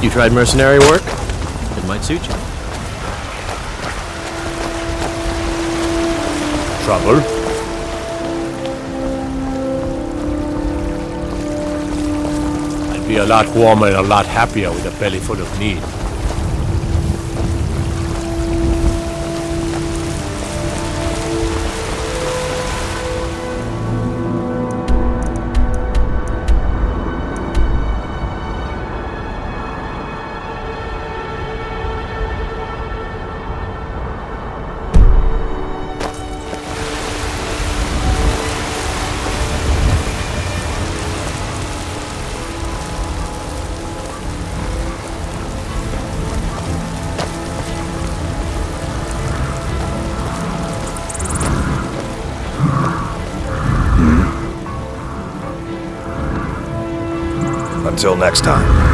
You tried mercenary work? It might suit you. Trouble? I'd be a lot warmer and a lot happier with a belly full of need. Until next time.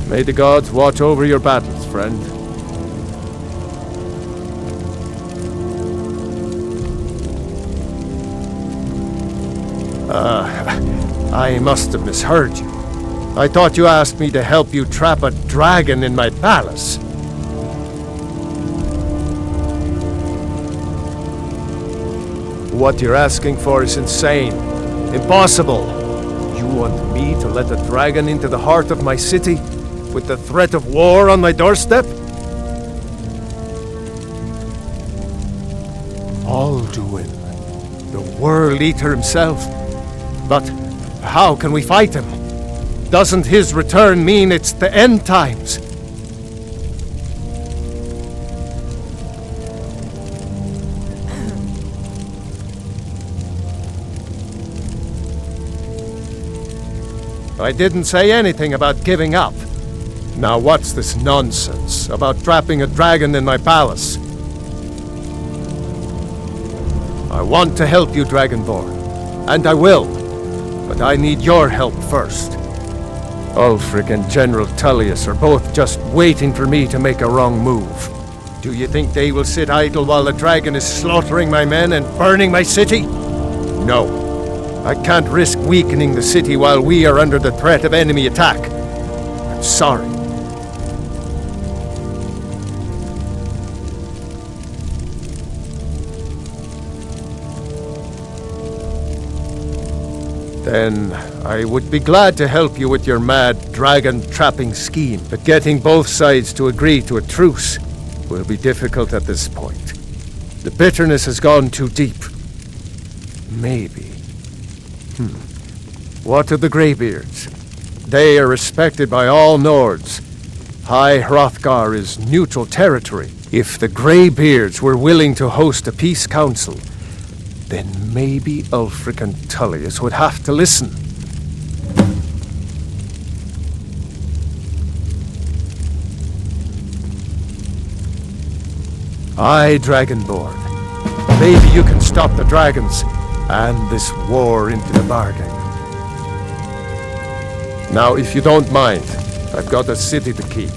May the gods watch over your battles, friend. I must have misheard you. I thought you asked me to help you trap a dragon in my palace. What you're asking for is insane. Impossible. You want me to let a dragon into the heart of my city, with the threat of war on my doorstep? Alduin, the World Eater himself. But how can we fight him? Doesn't his return mean it's the end times? I didn't say anything about giving up. Now what's this nonsense about trapping a dragon in my palace? I want to help you, Dragonborn, and I will, but I need your help first. Ulfric and General Tullius are both just waiting for me to make a wrong move. Do you think they will sit idle while the dragon is slaughtering my men and burning my city? No. I can't risk weakening the city while we are under the threat of enemy attack. I'm sorry. Then I would be glad to help you with your mad dragon-trapping scheme, but getting both sides to agree to a truce will be difficult at this point. The bitterness has gone too deep. Maybe. What of the Greybeards? They are respected by all Nords. High Hrothgar is neutral territory. If the Greybeards were willing to host a peace council, then maybe Ulfric and Tullius would have to listen. Aye, Dragonborn. Maybe you can stop the dragons, and this war into the bargain. Now, if you don't mind, I've got a city to keep.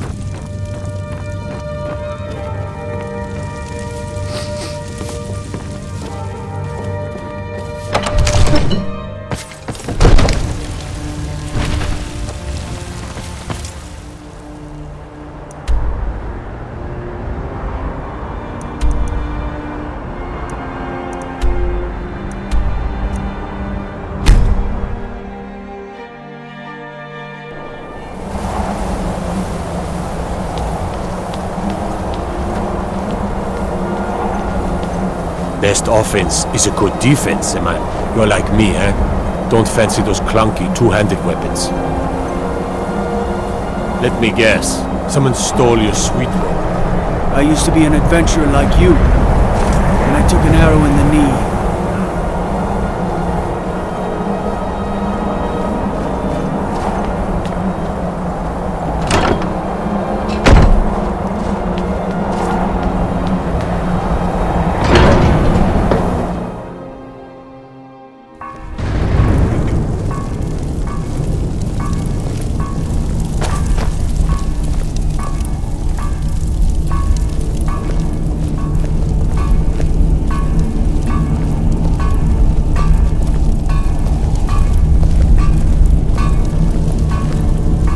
offense is a good defense, man. You're like me, eh? Don't fancy those clunky two-handed weapons. Let me guess. Someone stole your sweet roll. I used to be an adventurer like you, and I took an arrow in the knee.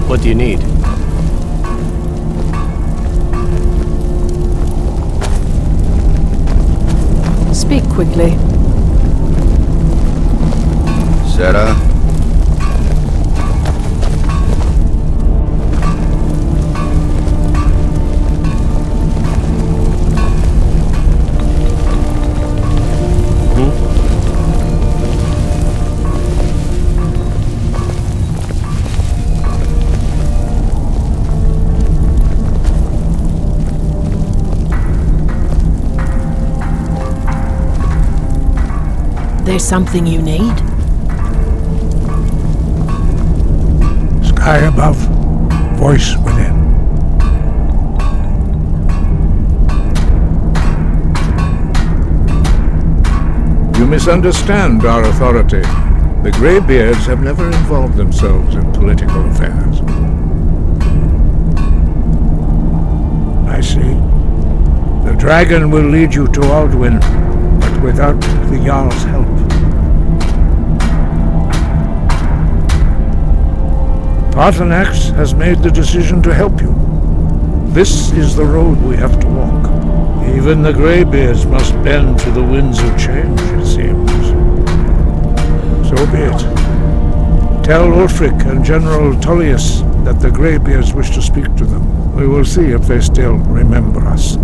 What do you need? Speak quickly. Sarah? There's something you need? Sky above, voice within. You misunderstand our authority. The Greybeards have never involved themselves in political affairs. I see. The dragon will lead you to Aldwyn, but without the Jarl's help. Parthenax has made the decision to help you. This is the road we have to walk. Even the Greybeards must bend to the winds of change, it seems. So be it. Tell Ulfric and General Tullius that the Greybeards wish to speak to them. We will see if they still remember us.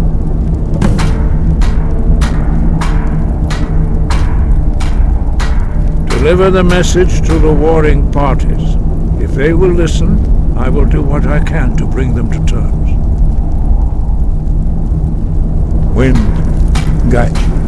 Deliver the message to the warring parties. If they will listen, I will do what I can to bring them to terms. Wind, guide you.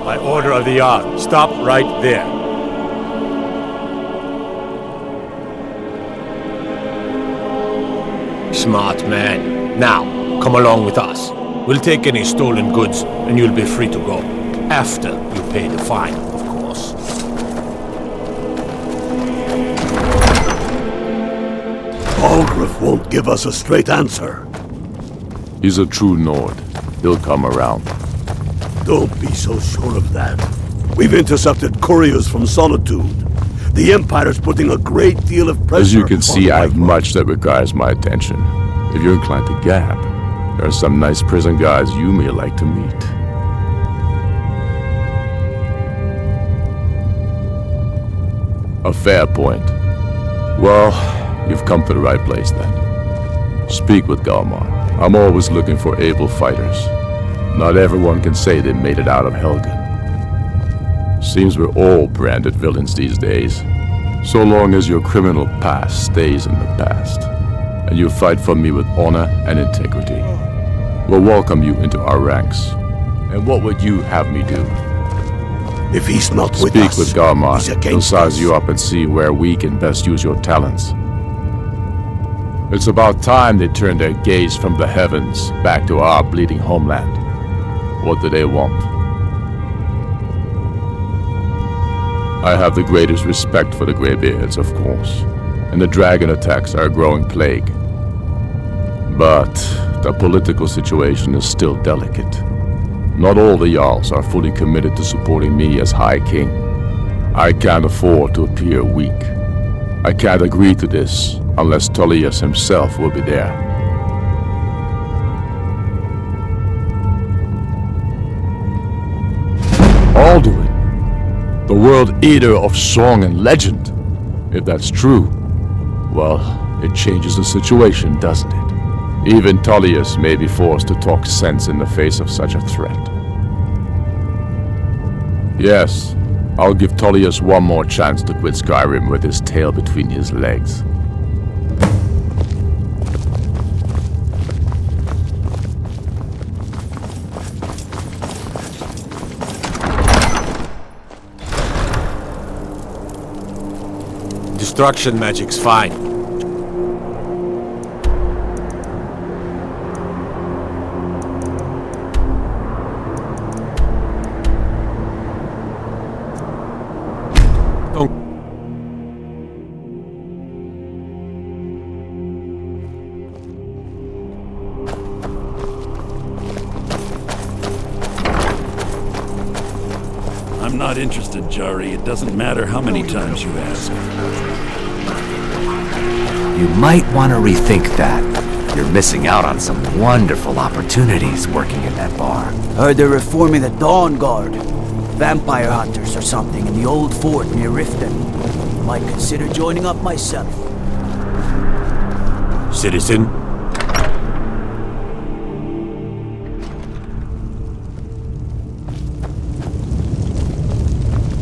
By order of the Jarl, stop right there. Smart man. Now, come along with us. We'll take any stolen goods, and you'll be free to go. After you pay the fine, of course. Algrif won't give us a straight answer. He's a true Nord. He'll come around. Don't be so sure of that. We've intercepted couriers from Solitude. The Empire's putting a great deal of pressure. As you can see, I have Whiterun. much that requires my attention. If you're inclined to gab, there are some nice prison guards you may like to meet. A fair point. Well, you've come to the right place then. Speak with Galmar. I'm always looking for able fighters. Not everyone can say they made it out of Helgen. Seems we're all branded villains these days. So long as your criminal past stays in the past, and you fight for me with honor and integrity, we'll welcome you into our ranks. And what would you have me do? If he's not with Speak us, with Galmar. he's He'll against size us. you up and see where we can best use your talents. It's about time they turned their gaze from the heavens back to our bleeding homeland. What do they want? I have the greatest respect for the Greybeards, of course, and the dragon attacks are a growing plague. But the political situation is still delicate. Not all the Jarls are fully committed to supporting me as High King. I can't afford to appear weak. I can't agree to this unless Tullius himself will be there. Alduin, the world eater of song and legend. If that's true, well, it changes the situation, doesn't it? Even Tullius may be forced to talk sense in the face of such a threat. Yes, I'll give Tullius one more chance to quit Skyrim with his tail between his legs. Destruction magic's fine. I'm not interested, Jari. It doesn't matter how many times you ask. You might want to rethink that. You're missing out on some wonderful opportunities working in that bar. Heard they're reforming the Dawn Guard. Vampire hunters or something in the old fort near Riften. Might consider joining up myself. Citizen?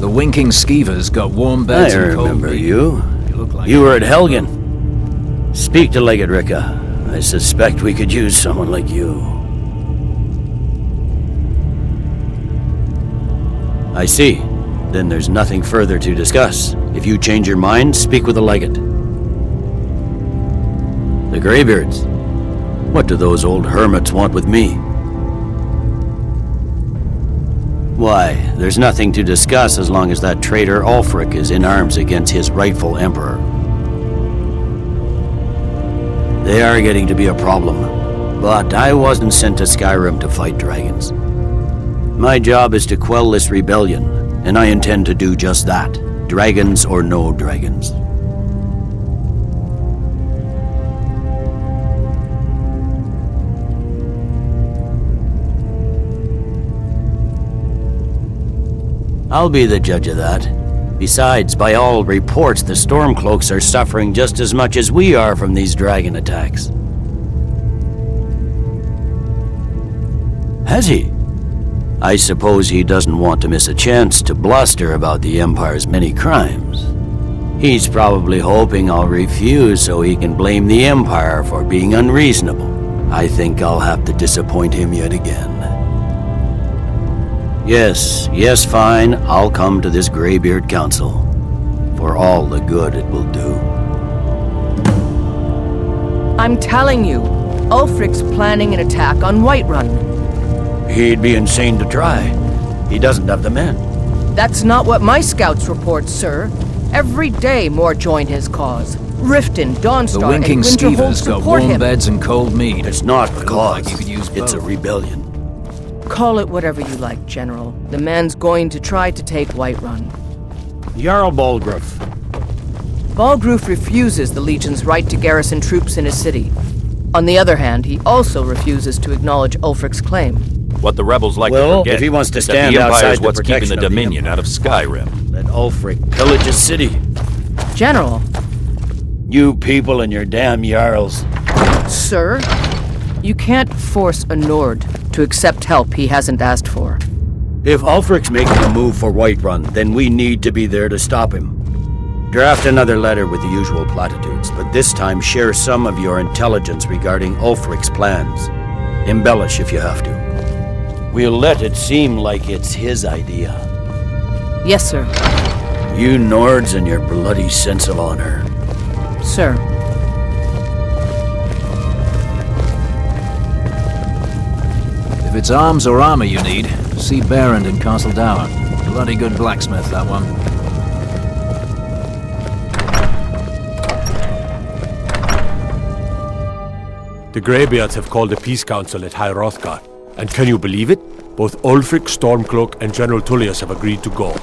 The winking skeevers got warm beds I and cold remember meat. you. look like You were at Helgen. Speak to Legate Ricka. I suspect we could use someone like you. I see. Then there's nothing further to discuss. If you change your mind, speak with the Legate. The Greybeards. What do those old hermits want with me? Why, there's nothing to discuss as long as that traitor Ulfric is in arms against his rightful emperor. They are getting to be a problem, but I wasn't sent to Skyrim to fight dragons. My job is to quell this rebellion, and I intend to do just that, dragons or no dragons. I'll be the judge of that. Besides, by all reports, the Stormcloaks are suffering just as much as we are from these dragon attacks. Has he? I suppose he doesn't want to miss a chance to bluster about the Empire's many crimes. He's probably hoping I'll refuse so he can blame the Empire for being unreasonable. I think I'll have to disappoint him yet again. Yes, fine. I'll come to this Greybeard Council. For all the good it will do. I'm telling you, Ulfric's planning an attack on Whiterun. He'd be insane to try. He doesn't have the men. That's not what my scouts report, sir. Every day more join his cause. Riften, Dawnstar, The winking and Winterhold skeevers got support warm him. beds and cold meat. It's not a Like cause. you could use It's a both. rebellion. Call it whatever you like, General. The man's going to try to take Whiterun. Jarl Balgruuf. Balgruuf refuses the Legion's right to garrison troops in his city. On the other hand, he also refuses to acknowledge Ulfric's claim. What the rebels like Well, to forget if he wants to is that stand the Empire outside is the what's keeping protection the of the Dominion out of Skyrim. Let Ulfric pillage his city. General, You people and your damn Jarls. sir, you can't force a Nord to accept help he hasn't asked for. If Ulfric's making a move for Whiterun, then we need to be there to stop him. Draft another letter with the usual platitudes, but this time share some of your intelligence regarding Ulfric's plans. Embellish if you have to. We'll let it seem like it's his idea. Yes, sir. You Nords and your bloody sense of honor. Sir. If it's arms or armor you need, see Berend in Castle Dower. Bloody good blacksmith, that one. The Greybeards have called a peace council at High Hrothgar, and can you believe it? Both Ulfric, Stormcloak, and General Tullius have agreed to go.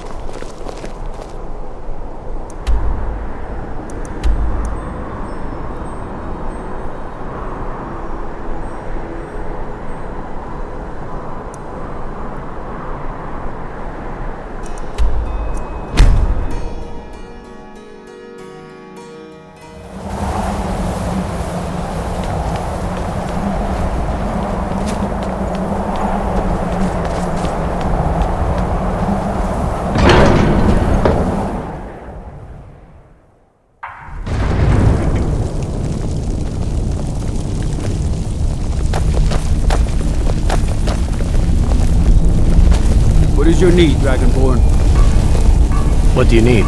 What is your need, Dragonborn? What do you need?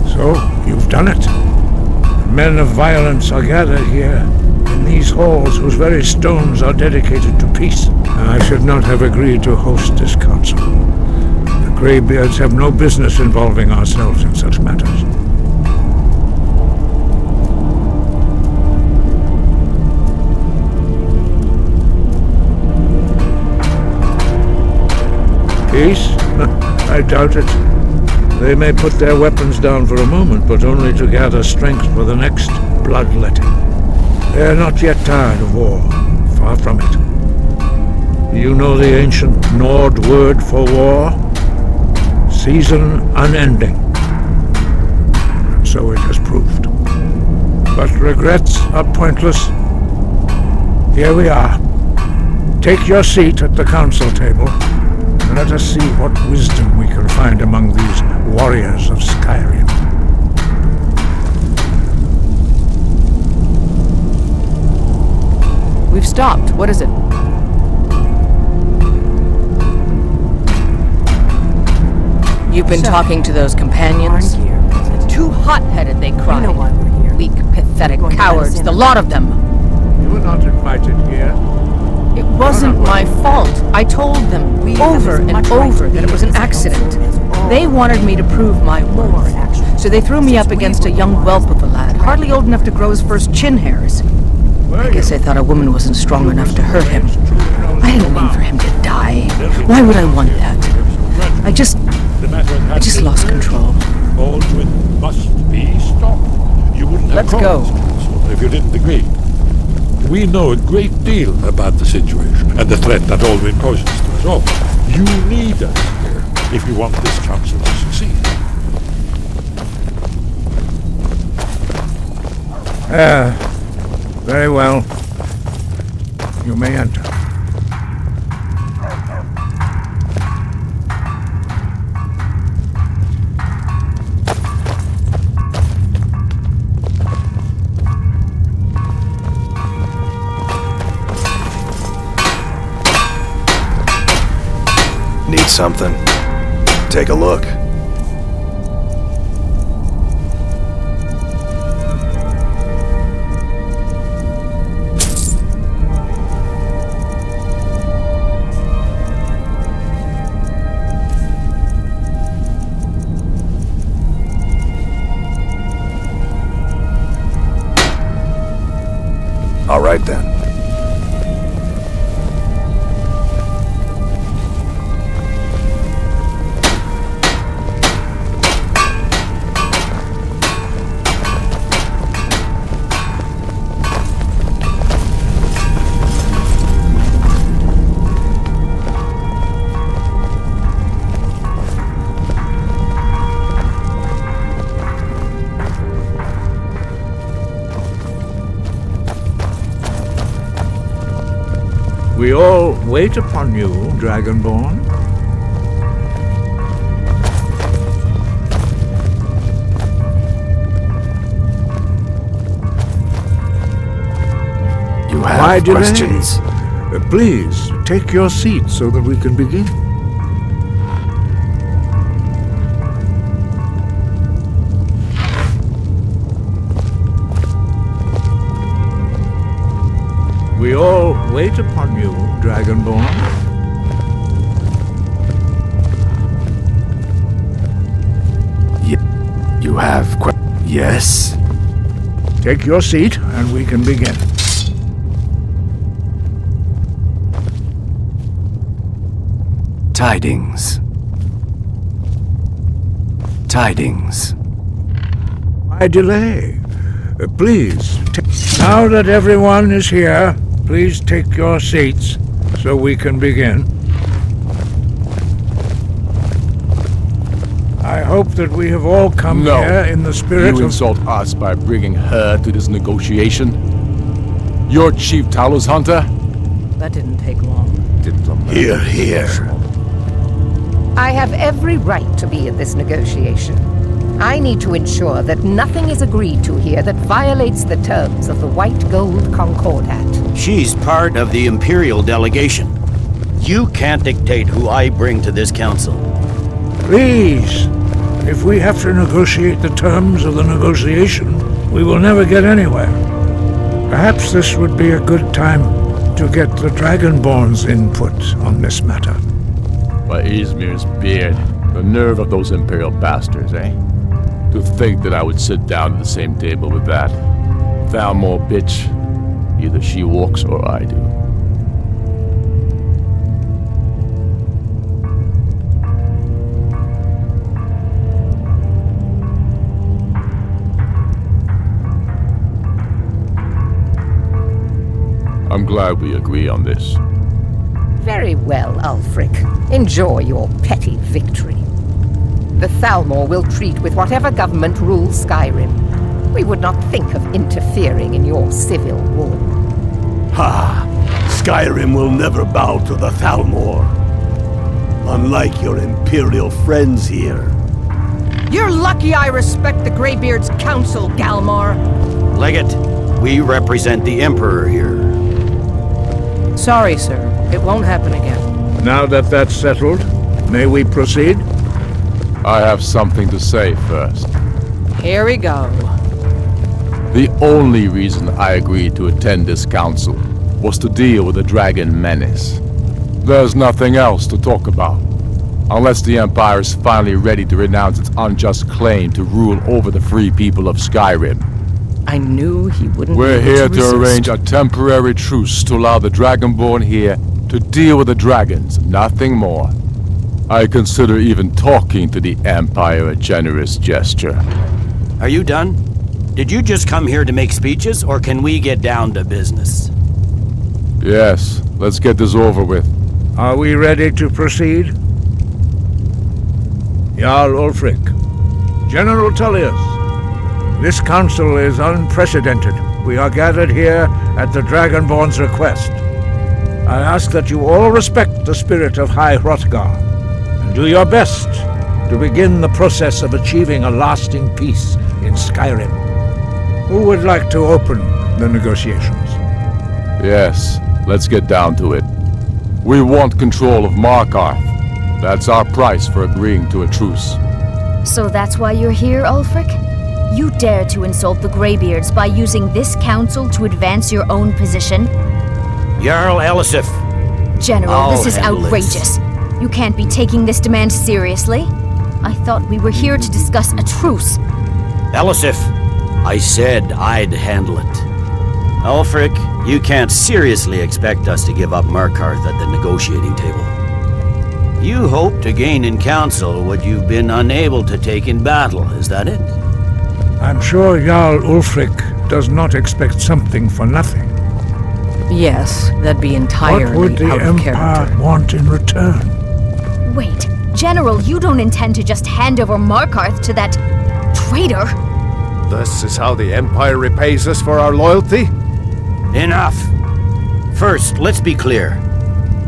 So, you've done it. Men of violence are gathered here, in these halls whose very stones are dedicated to peace. I should not have agreed to host this council. The Greybeards have no business involving ourselves in such matters. Peace? I doubt it. They may put their weapons down for a moment, but only to gather strength for the next bloodletting. They are not yet tired of war. Far from it. You know the ancient Nord word for war? Season unending. And so it has proved. But regrets are pointless. Here we are. Take your seat at the council table. Let us see what wisdom we can find among these warriors of Skyrim. We've stopped. What is it? You've been talking to those companions? Too hot-headed, they cry. You know why we're here. Weak, pathetic cowards, the lot of them. You were not invited here. It wasn't my fault. I told them over and over that it was an accident. They wanted me to prove my worth. So they threw me up against a young whelp of a lad, hardly old enough to grow his first chin hairs. I guess I thought a woman wasn't strong enough to hurt him. I didn't mean for him to die. Why would I want that? I just lost control. Baldwin must be stopped. You wouldn't have Let's go. if you didn't agree. We know a great deal about the situation and the threat that Baldwin poses to us all. You need us here if you want this council to succeed. Very well. You may enter. Need something? Take a look. All right then. We all wait upon you, Dragonborn. You have questions? Please, take your seat so that we can begin. We all wait upon you, Dragonborn. Yes? Take your seat, and we can begin. Tidings. Tidings. Why delay? Please, now that everyone is here, please take your seats so we can begin. I hope that we have all come here in the spirit of... You insult us by bringing her to this negotiation? You're Chief Talos Hunter? That didn't take long. Here, here. I have every right to be in this negotiation. I need to ensure that nothing is agreed to here that violates the terms of the White Gold Concordat. She's part of the Imperial delegation. You can't dictate who I bring to this council. Please, if we have to negotiate the terms of the negotiation, we will never get anywhere. Perhaps this would be a good time to get the Dragonborn's input on this matter. By Izmir's beard, the nerve of those Imperial bastards, eh? To think that I would sit down at the same table with that Thalmor bitch. Either she walks or I do. I'm glad we agree on this. Very well, Ulfric. Enjoy your petty victory. The Thalmor will treat with whatever government rules Skyrim. We would not think of interfering in your civil war. Ha! Skyrim will never bow to the Thalmor. Unlike your Imperial friends here. You're lucky I respect the Greybeard's counsel, Galmar. Legate, we represent the Emperor here. Sorry, sir. It won't happen again. Now that that's settled, may we proceed? I have something to say first. Here we go. The only reason I agreed to attend this council was to deal with the dragon menace. There's nothing else to talk about. Unless the Empire is finally ready to renounce its unjust claim to rule over the free people of Skyrim. I knew he wouldn't We're be able here to to resist. arrange a temporary truce to allow the Dragonborn here to deal with the dragons, nothing more. I consider even talking to the Empire a generous gesture. Are you done? Did you just come here to make speeches, or can we get down to business? Yes, let's get this over with. Are we ready to proceed? Jarl Ulfric, General Tullius, this council is unprecedented. We are gathered here at the Dragonborn's request. I ask that you all respect the spirit of High Hrothgar, and do your best to begin the process of achieving a lasting peace in Skyrim. Who would like to open the negotiations? Yes, let's get down to it. We want control of Markarth. That's our price for agreeing to a truce. So that's why you're here, Ulfric? You dare to insult the Greybeards by using this council to advance your own position? Jarl Elisif. General, this is outrageous. You can't be taking this demand seriously. I thought we were here to discuss a truce. Elisif, I said I'd handle it. Ulfric, you can't seriously expect us to give up Markarth at the negotiating table. You hope to gain in council what you've been unable to take in battle, is that it? I'm sure Jarl Ulfric does not expect something for nothing. Yes, that'd be entirely What would the out of Empire character. want in return? Wait, General, you don't intend to just hand over Markarth to that traitor? This is how the Empire repays us for our loyalty? Enough! First, let's be clear.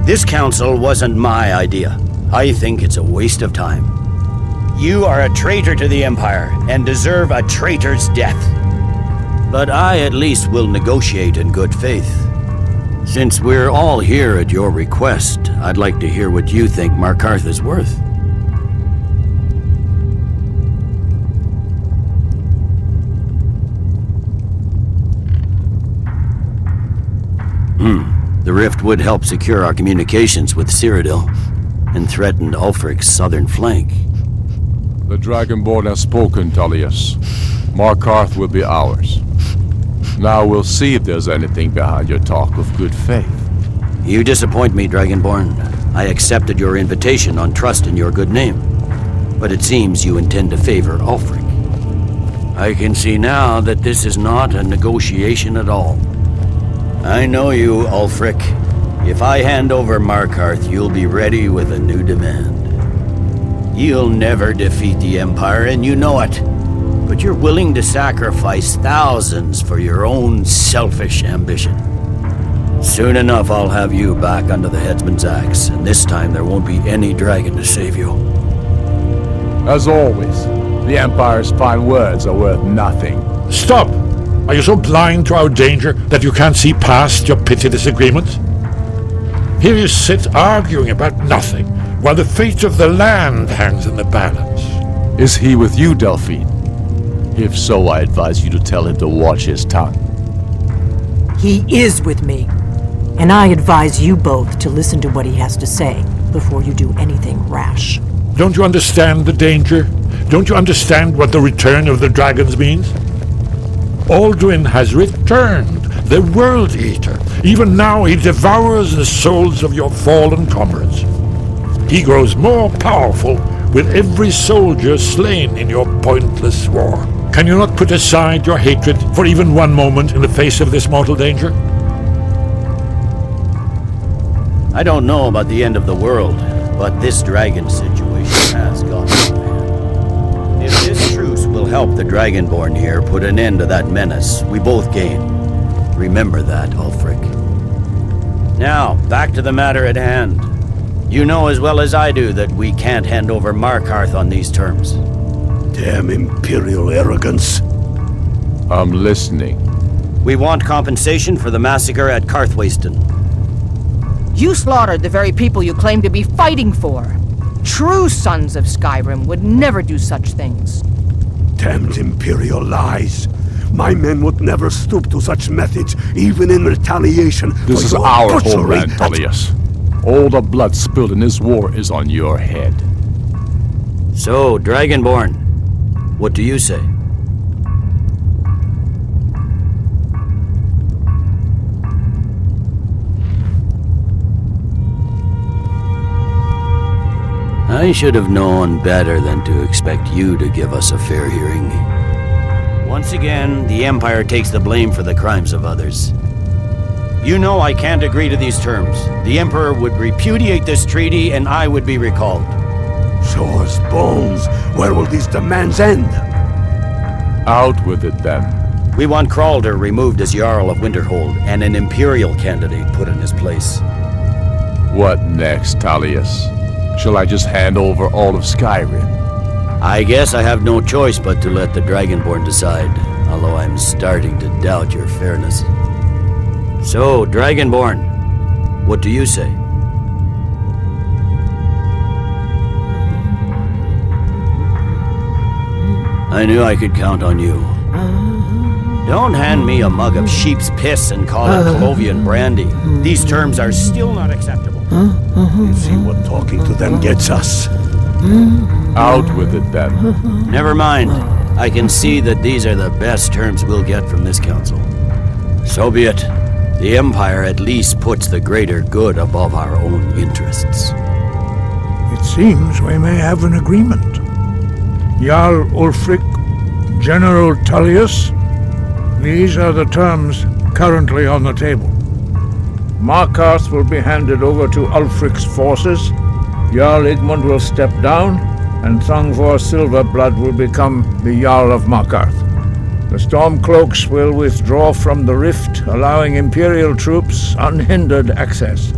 This council wasn't my idea. I think it's a waste of time. You are a traitor to the Empire and deserve a traitor's death. But I at least will negotiate in good faith. Since we're all here at your request, I'd like to hear what you think Markarth is worth. The rift would help secure our communications with Cyrodiil and threaten Ulfric's southern flank. The Dragonborn has spoken, Tullius. Markarth will be ours. Now we'll see if there's anything behind your talk of good faith. You disappoint me, Dragonborn. I accepted your invitation on trust in your good name. But it seems you intend to favor Ulfric. I can see now that this is not a negotiation at all. I know you, Ulfric. If I hand over Markarth, you'll be ready with a new demand. You'll never defeat the Empire, and you know it. But you're willing to sacrifice thousands for your own selfish ambition. Soon enough, I'll have you back under the headsman's axe, and this time there won't be any dragon to save you. As always, the Empire's fine words are worth nothing. Stop! Are you so blind to our danger that you can't see past your petty disagreements? Here you sit arguing about nothing, while the fate of the land hangs in the balance. Is he with you, Delphine? If so, I advise you to tell him to watch his tongue. He is with me, and I advise you both to listen to what he has to say before you do anything rash. Don't you understand the danger? Don't you understand what the return of the dragons means? Alduin has returned, the World Eater. Even now he devours the souls of your fallen comrades. He grows more powerful with every soldier slain in your pointless war. Can you not put aside your hatred for even one moment in the face of this mortal danger? I don't know about the end of the world, but this dragon situation has gone out of hand. If this truce will help the Dragonborn here put an end to that menace, we both gain. Remember that, Ulfric. Now, back to the matter at hand. You know as well as I do that we can't hand over Markarth on these terms. Damn imperial arrogance. I'm listening. We want compensation for the massacre at Karthwasten. You slaughtered the very people you claim to be fighting for. True sons of Skyrim would never do such things. Damned imperial lies. My men would never stoop to such methods, even in retaliation. This is our homeland, Tullius. All the blood spilled in this war is on your head. So, Dragonborn, what do you say? I should have known better than to expect you to give us a fair hearing. Once again, the Empire takes the blame for the crimes of others. You know I can't agree to these terms. The Emperor would repudiate this treaty and I would be recalled. Shores, bones, where will these demands end? Out with it then. We want Kralder removed as Jarl of Winterhold and an Imperial candidate put in his place. What next, Tullius? Shall I just hand over all of Skyrim? I guess I have no choice but to let the Dragonborn decide, although I'm starting to doubt your fairness. So, Dragonborn, what do you say? I knew I could count on you. Don't hand me a mug of sheep's piss and call it Colovian brandy. These terms are still not acceptable. You see what talking to them gets us. Out with it then. Never mind. I can see that these are the best terms we'll get from this council. So be it. The Empire at least puts the greater good above our own interests. It seems we may have an agreement. Jarl Ulfric, General Tullius, these are the terms currently on the table. Markarth will be handed over to Ulfric's forces, Jarl Igmund will step down, and Thangvor Silverblood will become the Jarl of Markarth. The Stormcloaks will withdraw from the rift, allowing Imperial troops unhindered access.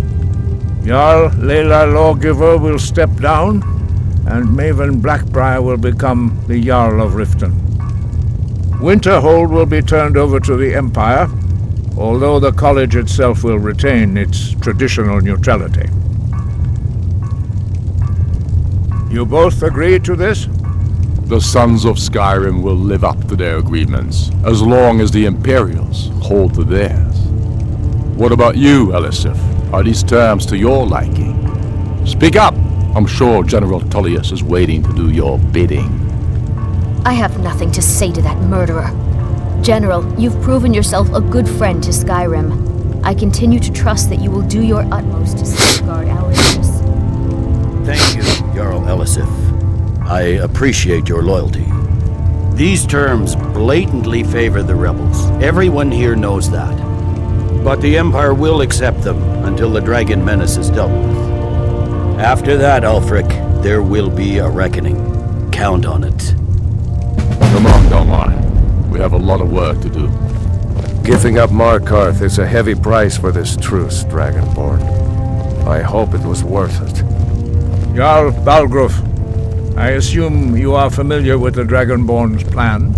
Jarl Leila Lawgiver will step down, and Maven Blackbriar will become the Jarl of Riften. Winterhold will be turned over to the Empire, although the college itself will retain its traditional neutrality. You both agree to this? The Sons of Skyrim will live up to their agreements, as long as the Imperials hold to theirs. What about you, Elisif? Are these terms to your liking? Speak up! I'm sure General Tullius is waiting to do your bidding. I have nothing to say to that murderer. General, you've proven yourself a good friend to Skyrim. I continue to trust that you will do your utmost to safeguard our interests. Thank you, Jarl Elisif. I appreciate your loyalty. These terms blatantly favor the rebels. Everyone here knows that. But the Empire will accept them until the Dragon Menace is dealt with. After that, Ulfric, there will be a reckoning. Count on it. Come on, Galmar. We have a lot of work to do. Giving up Markarth is a heavy price for this truce, Dragonborn. I hope it was worth it. Jarl Balgruf, I assume you are familiar with the Dragonborn's plan?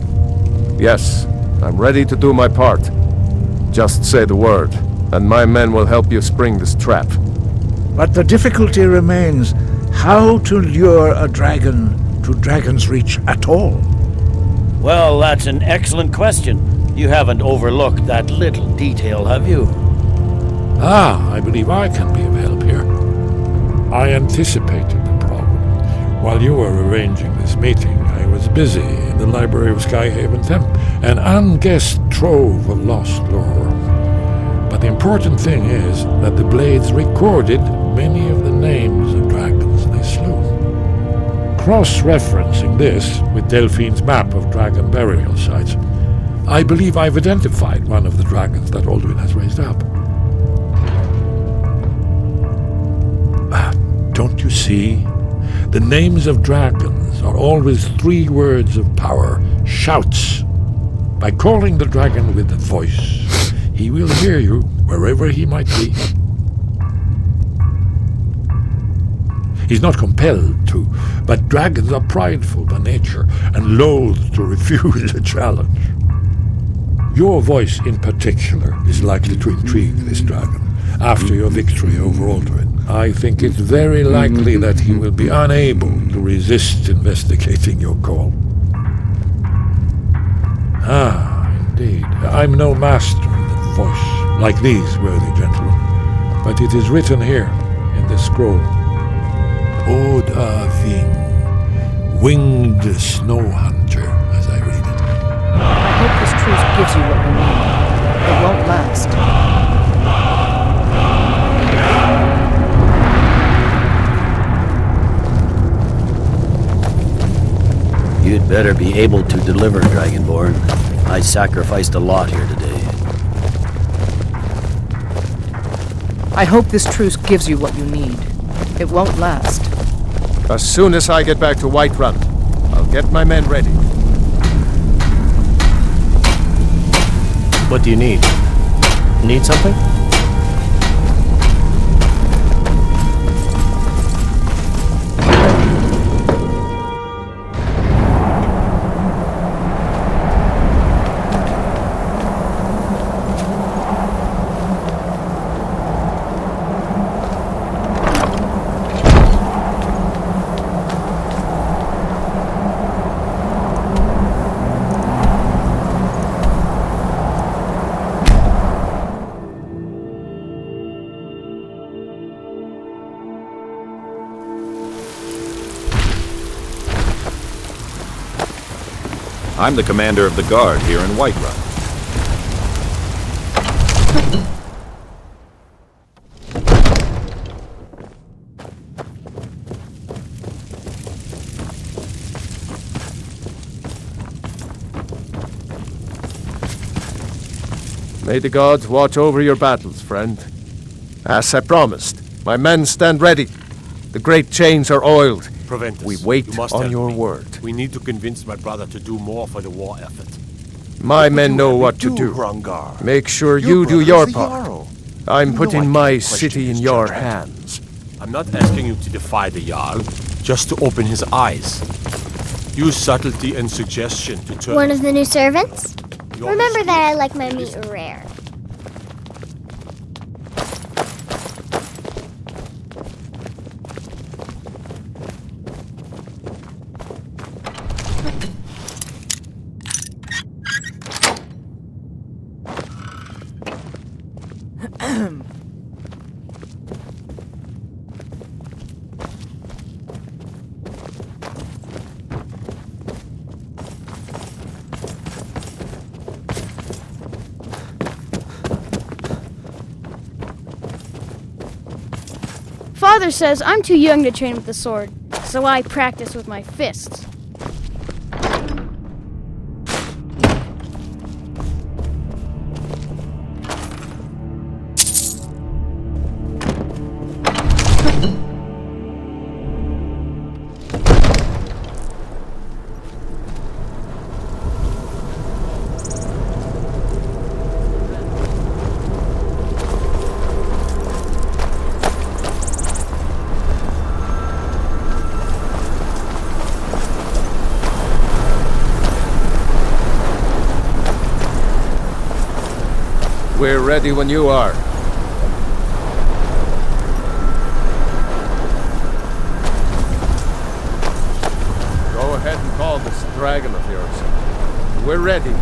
Yes, I'm ready to do my part. Just say the word, and my men will help you spring this trap. But the difficulty remains how to lure a dragon to Dragon's Reach at all. Well, that's an excellent question. You haven't overlooked that little detail, have you? I believe I can be of help here. I anticipated the problem. While you were arranging this meeting, I was busy in the library of Skyhaven Temp, an unguessed trove of lost lore. But the important thing is that the Blades recorded many of the names of dragons they slew. Cross-referencing this with Delphine's map of dragon burial sites, I believe I've identified one of the dragons that Alduin has raised up. Don't you see? The names of dragons are always 3 words of power, shouts. By calling the dragon with a voice, he will hear you wherever he might be. He's not compelled to, but dragons are prideful by nature and loath to refuse a challenge. Your voice in particular is likely to intrigue this dragon. After your victory over Alduin, I think it's very likely that he will be unable to resist investigating your call. Indeed. I'm no master of the voice, like these worthy gentlemen, but it is written here in this scroll. Odaving, winged snow hunter, as I read it. I hope this truce gives you what you need. It won't last. You'd better be able to deliver, Dragonborn. I sacrificed a lot here today. I hope this truce gives you what you need. It won't last. As soon as I get back to Whiterun, I'll get my men ready. What do you need? Need something? I'm the commander of the guard here in Whiterun. May the gods watch over your battles, friend. As I promised, my men stand ready. The great chains are oiled. Prevent us. We wait on your word. We need to convince my brother to do more for the war effort. My men know what to do. Make sure you do your part. I'm putting my city in your hands. I'm not asking you to defy the Jarl, just to open his eyes. Use subtlety and suggestion to turn... One of the new servants? Remember that I like my meat rare. father says I'm too young to train with the sword, so I practice with my fists. We're ready when you are. Go ahead and call this dragon of yours. We're ready.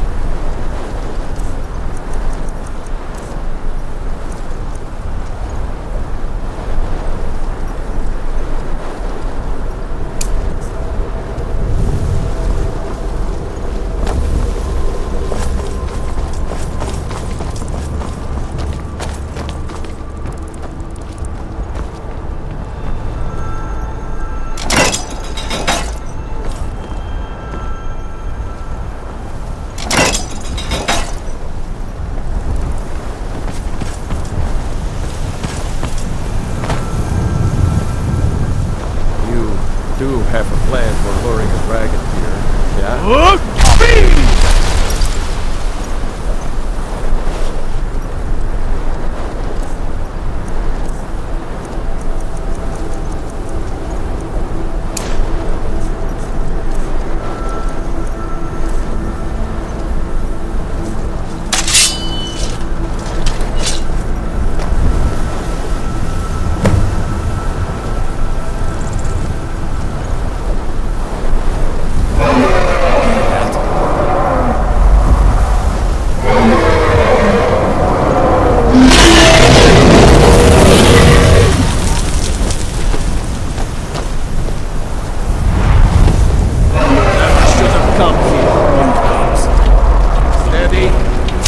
Have a plan for luring a dragon here, yeah?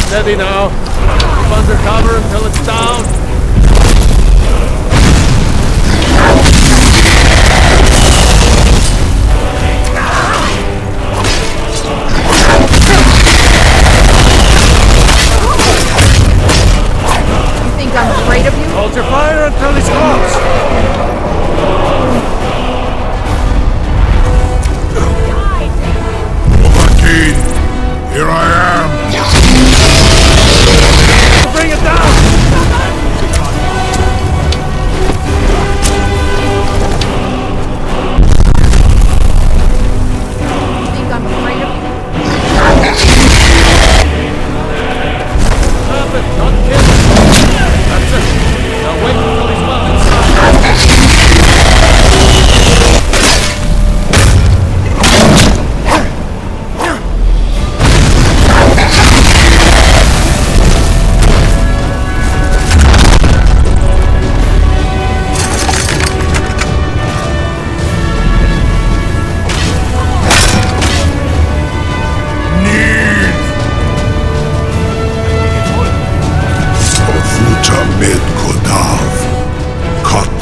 Steady now. Keep under cover until it's down. You think I'm afraid of you? Hold your fire until he's close. Here I am! Bring it down! You think I'm afraid of you? Stop it! Don't kill him! That's it! Now wait until he's well inside.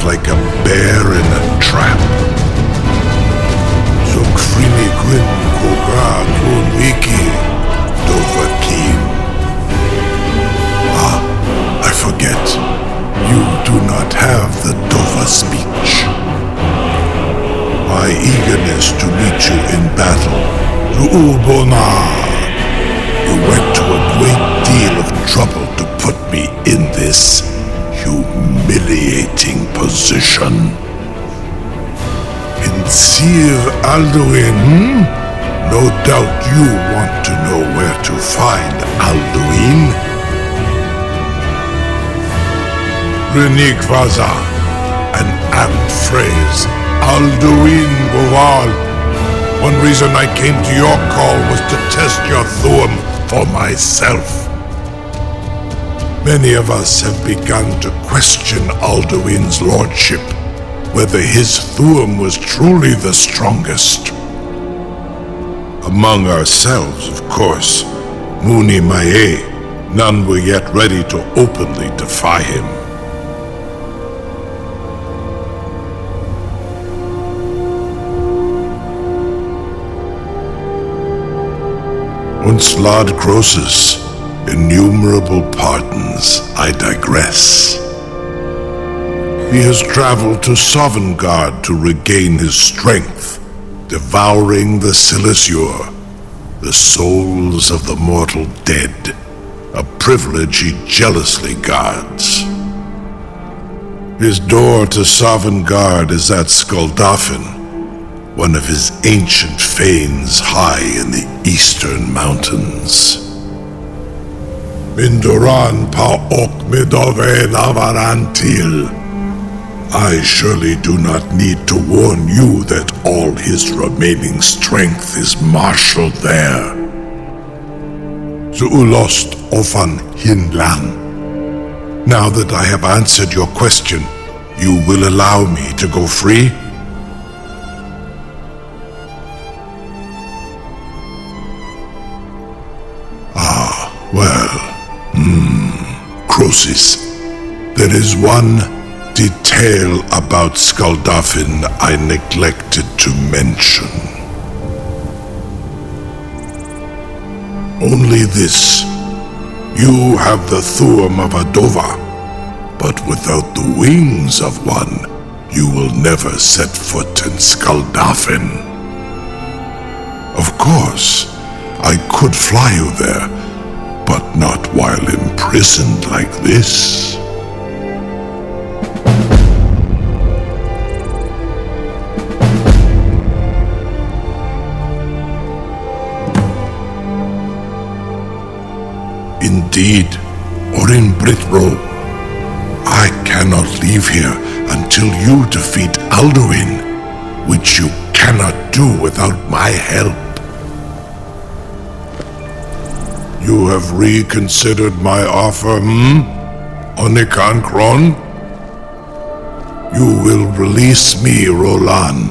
Like a bear in a trap. Zokfrini Gwyn Kogra Wiki Dovahkiin. Ah, I forget. You do not have the Dova speech. My eagerness to meet you in battle. Ru'ulbona. You went to a great deal of trouble to put me in this humiliating position. In Sir Alduin, no doubt you want to know where to find Alduin. Renigvaza, an apt phrase. Alduin Boval. One reason I came to your call was to test your Thuum for myself. Many of us have begun to question Alduin's lordship, whether his Thuum was truly the strongest. Among ourselves, of course, Muni Mae, none were yet ready to openly defy him. Unslad Croesus, innumerable pardons, I digress. He has traveled to Sovngarde to regain his strength, devouring the Silesure, the souls of the mortal dead, a privilege he jealously guards. His door to Sovngarde is at Skuldafn, one of his ancient fanes high in the eastern mountains. Mindoran pa ok midove navarantil. I surely do not need to warn you that all his remaining strength is marshaled there. Zuulost ofan hinlan. Now that I have answered your question, you will allow me to go free? Croesus, there is one detail about Skuldafn I neglected to mention. Only this. You have the Thuum of a Dova, but without the wings of one, you will never set foot in Skuldafn. Of course, I could fly you there, but not while imprisoned like this. Indeed, or in Britro, I cannot leave here until you defeat Alduin, which you cannot do without my help. You have reconsidered my offer, Onikan Kron? You will release me, Rolan,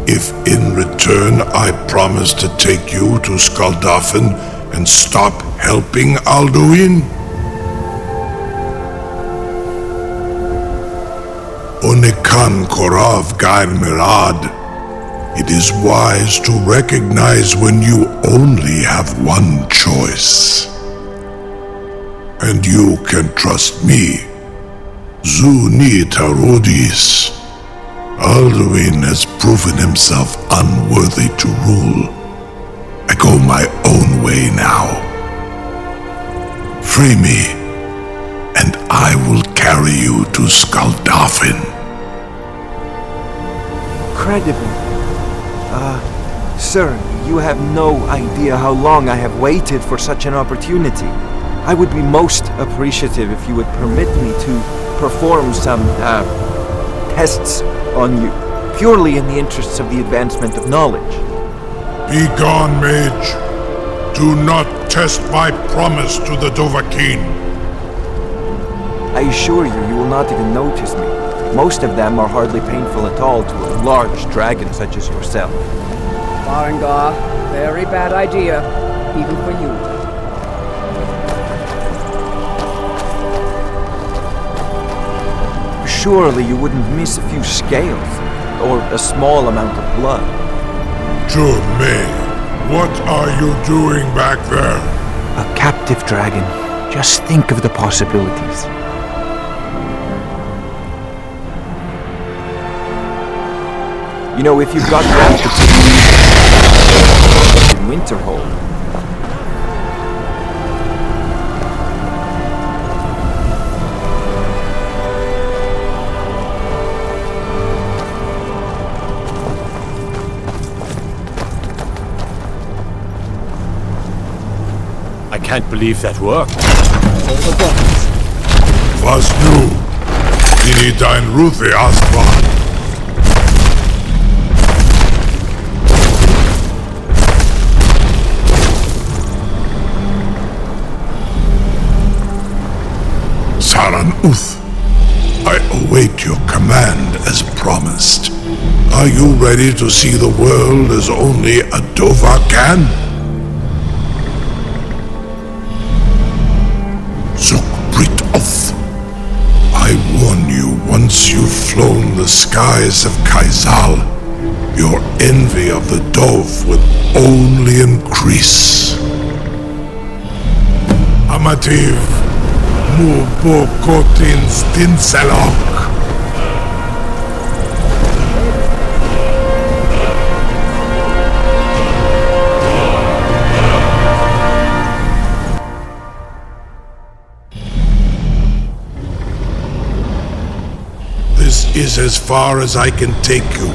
if in return I promise to take you to Skuldafn and stop helping Alduin? Onikan Korav Gair Mirad. It is wise to recognize when you only have one choice. And you can trust me. Zuni Tarodis. Alduin has proven himself unworthy to rule. I go my own way now. Free me, and I will carry you to Skuldafn. Incredible. Sir, you have no idea how long I have waited for such an opportunity. I would be most appreciative if you would permit me to perform some, tests on you, purely in the interests of the advancement of knowledge. Be gone, mage. Do not test my promise to the Dovahkiin. I assure you, you will not even notice me. Most of them are hardly painful at all to a large dragon such as yourself. Farengar, very bad idea, even for you. Surely you wouldn't miss a few scales, or a small amount of blood. May, what are you doing back there? A captive dragon. Just think of the possibilities. You know, if you've got that in Winterhold. I can't believe that worked. Was nu? Dini dein Ruthi Aspan. Saran Uth, I await your command as promised. Are you ready to see the world as only a Dova can? Zukbrit Oth, I warn you, once you've flown the skies of Kaizal, your envy of the Dove will only increase. Affirmative. Mubokotin Stinselok. This is as far as I can take you,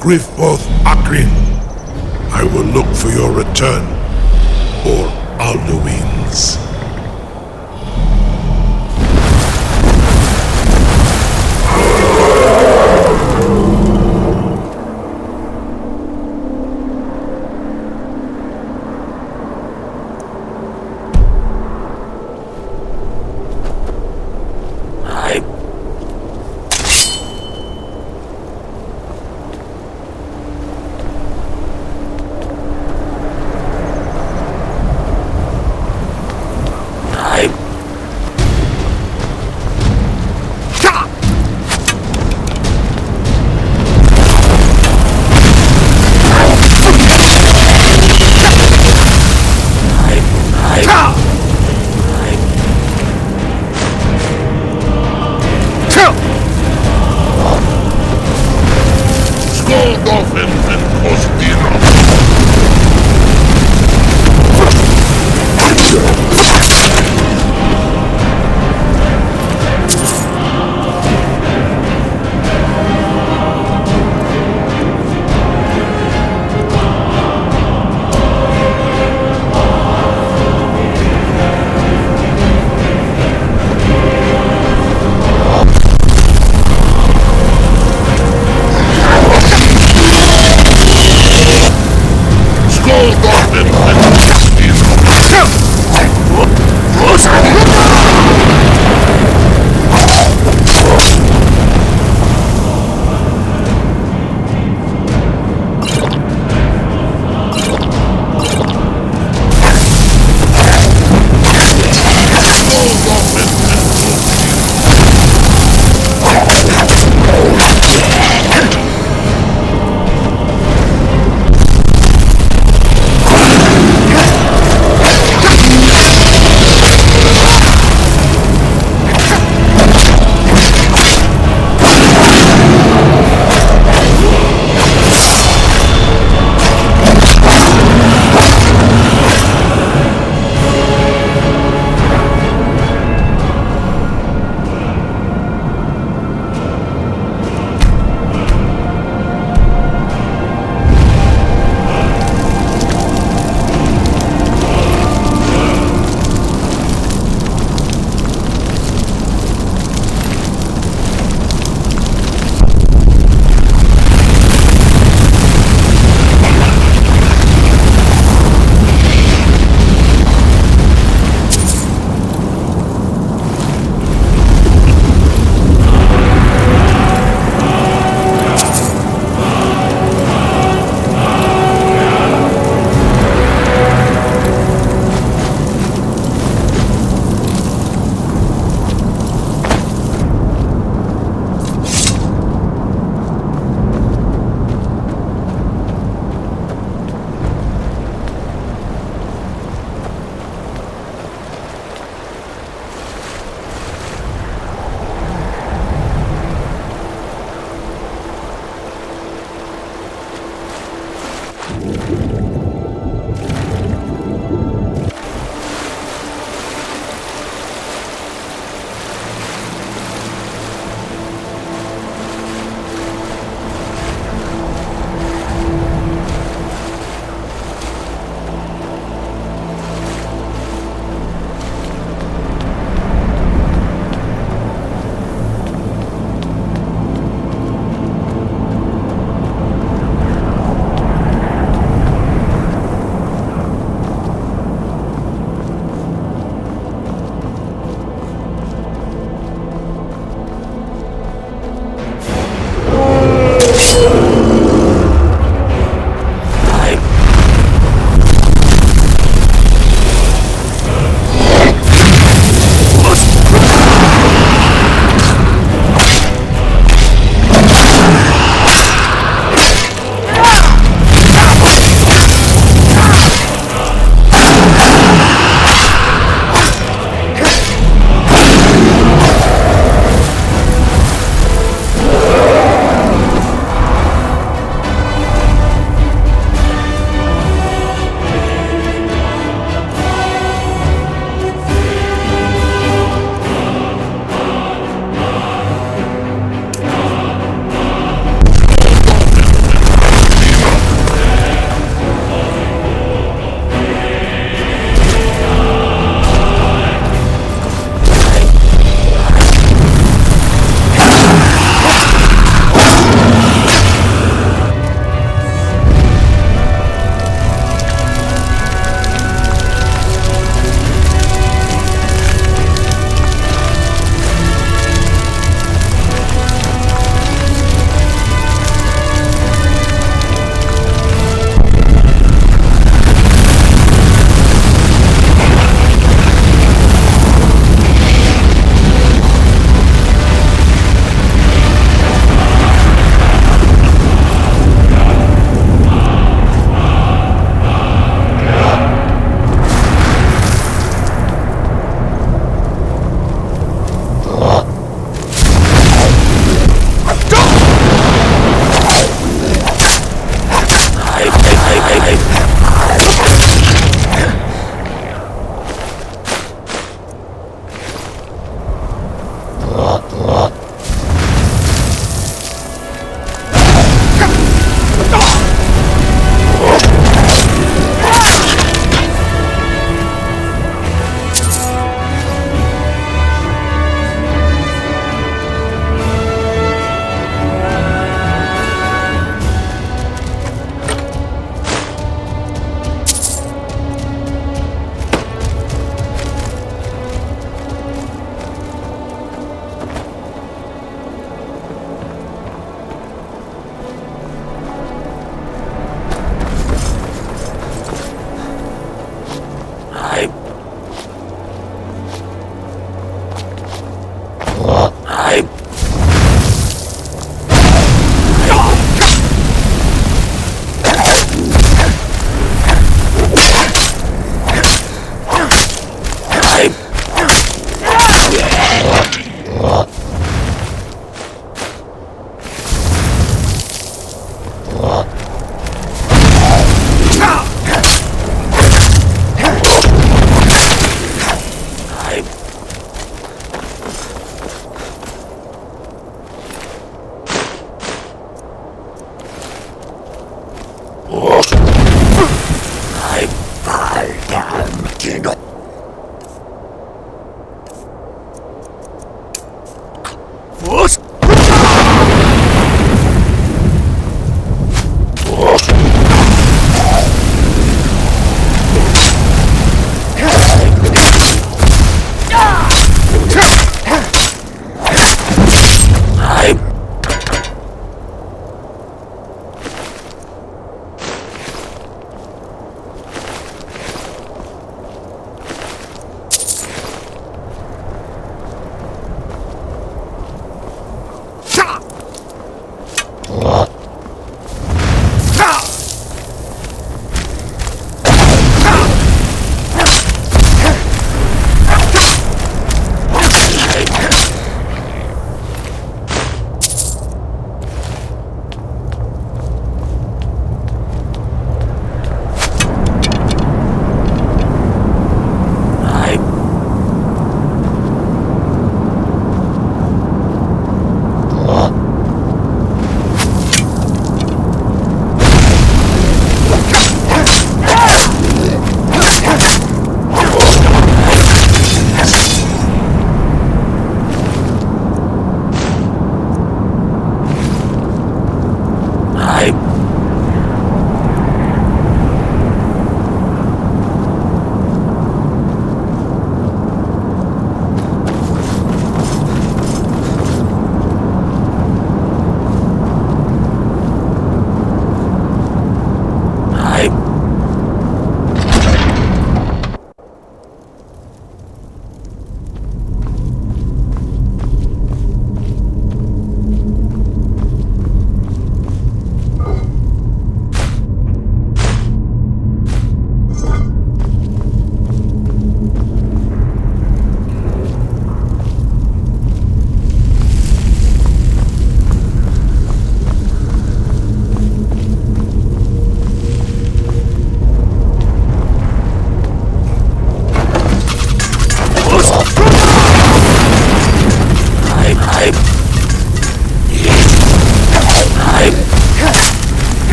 Grifoth Akrin. I will look for your return, or Alduin's.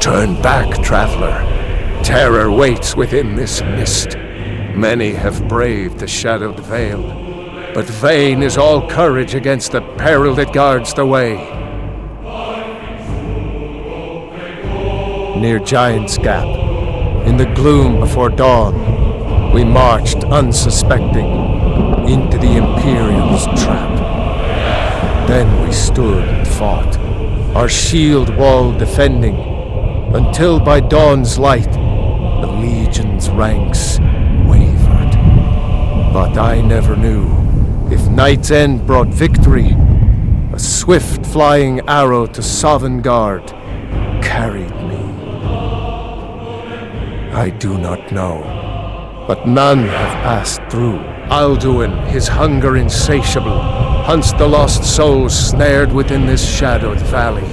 Turn back, traveler. Terror waits within this mist. Many have braved the shadowed veil, but vain is all courage against the peril that guards the way. Near Giant's Gap, in the gloom before dawn, we marched unsuspecting into the Imperium's trap. Then we stood and fought, our shield wall defending, until by dawn's light the Legion's ranks wavered. But I never knew if Night's End brought victory, a swift flying arrow to Sovngarde carried me. I do not know, but none have passed through. Alduin, his hunger insatiable, hunts the lost souls snared within this shadowed valley.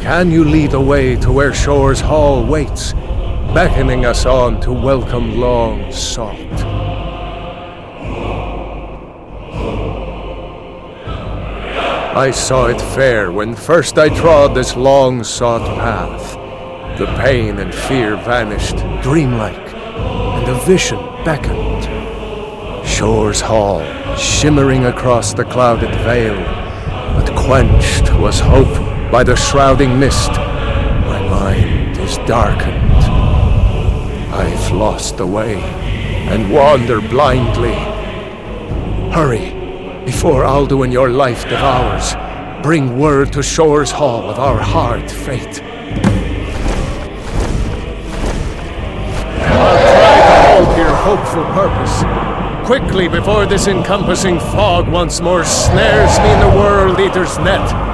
Can you lead the way to where Shore's Hall waits, beckoning us on to welcome long sought? I saw it fair when first I trod this long-sought path. The pain and fear vanished, dreamlike, and a vision beckoned. Shore's Hall, shimmering across the clouded veil, but quenched was hope by the shrouding mist. My mind is darkened. I've lost the way, and wander blindly. Hurry, before Alduin your life devours. Bring word to Shore's Hall of our hard fate. I'll try to hold your hopeful purpose. Quickly, before this encompassing fog once more snares me in the World Eater's net.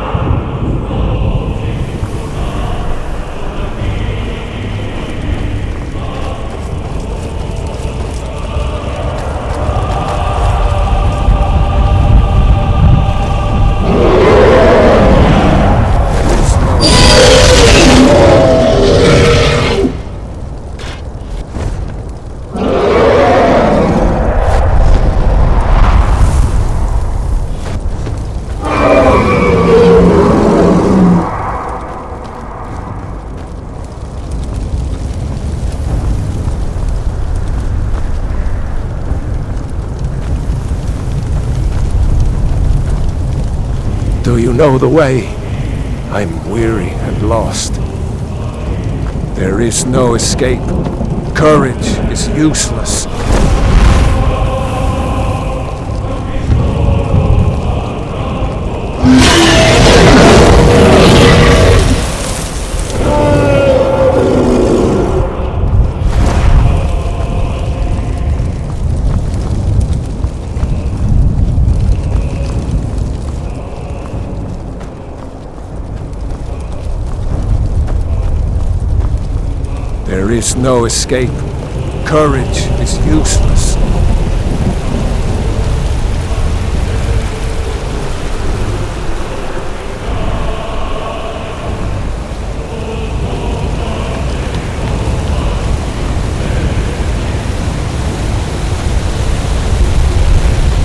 Do you know the way? I'm weary and lost. There is no escape. Courage is useless. There is no escape. Courage is useless.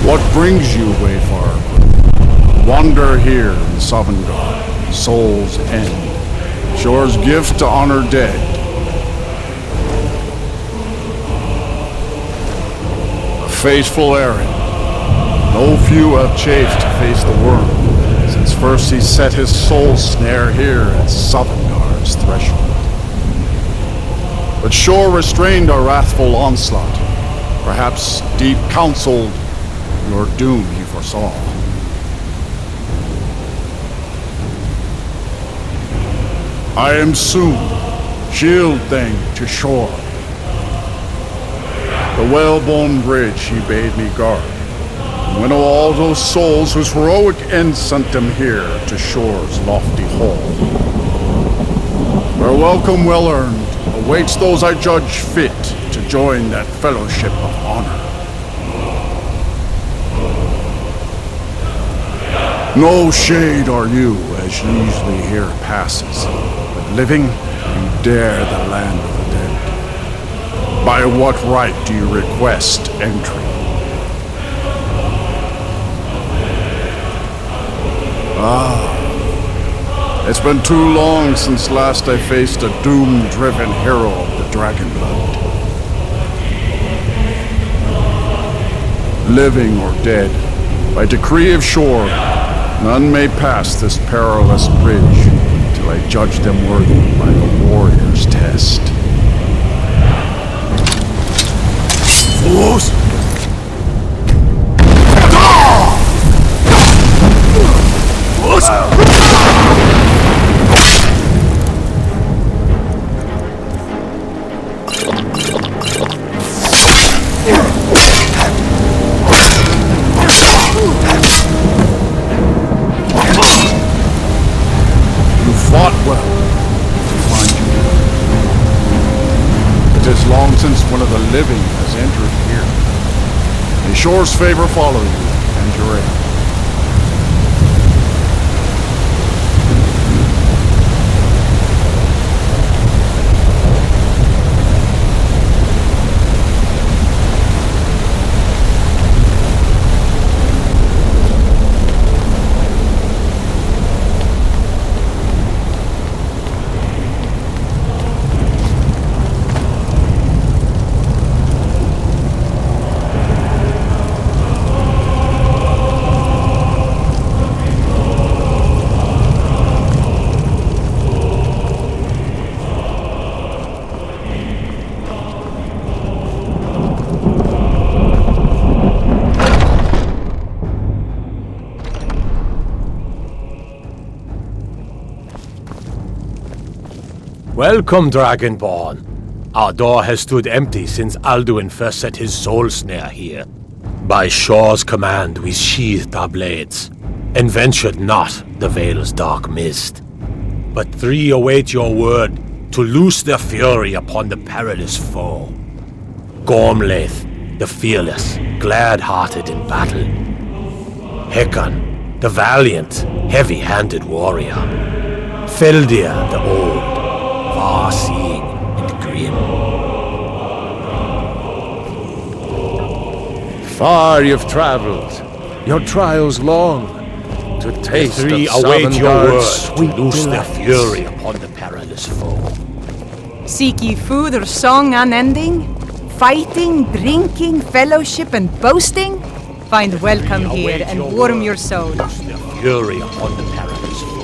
What brings you, Wayfarer? Wander here in Sovngarde, Soul's End, Shore's gift to honor dead. Faithful errand. No few have chafed to face the worm, since first he set his soul snare here at Sovngarde's threshold. But Shore restrained our wrathful onslaught. Perhaps deep counseled, your doom he foresaw. I am soon, shield thing to Shore. The well-born bridge he bade me guard, and winnow all those souls whose heroic end sent them here to Shore's lofty hall. Where welcome well-earned awaits those I judge fit to join that fellowship of honor. No shade are you, as usually here passes, but living, you dare the land of the dead. By what right do you request entry? It's been too long since last I faced a doom-driven hero of the Dragonblood. Living or dead, by decree of Shore, none may pass this perilous bridge till I judge them worthy by the warrior's test. Fools! Fought well, mind you. It is long since one of the living has entered here. May Shore's favor follow you, and your aid. Welcome, Dragonborn. Our door has stood empty since Alduin first set his soul snare here. By Shore's command, we sheathed our blades, and ventured not the Vale's dark mist. But three await your word to loose their fury upon the perilous foe. Gormlaith, the fearless, glad-hearted in battle. Hekon, the valiant, heavy-handed warrior. Feldir, the old, far-seeing and grim. Far you've traveled, your trials long, to taste the three of await your word Sovngarde's to sweet loose their delights. fury upon the perilous foe. Seek ye food or song unending? Fighting, drinking, fellowship, and boasting? Find welcome here and warm your soul. Loose their fury upon the perilous foe.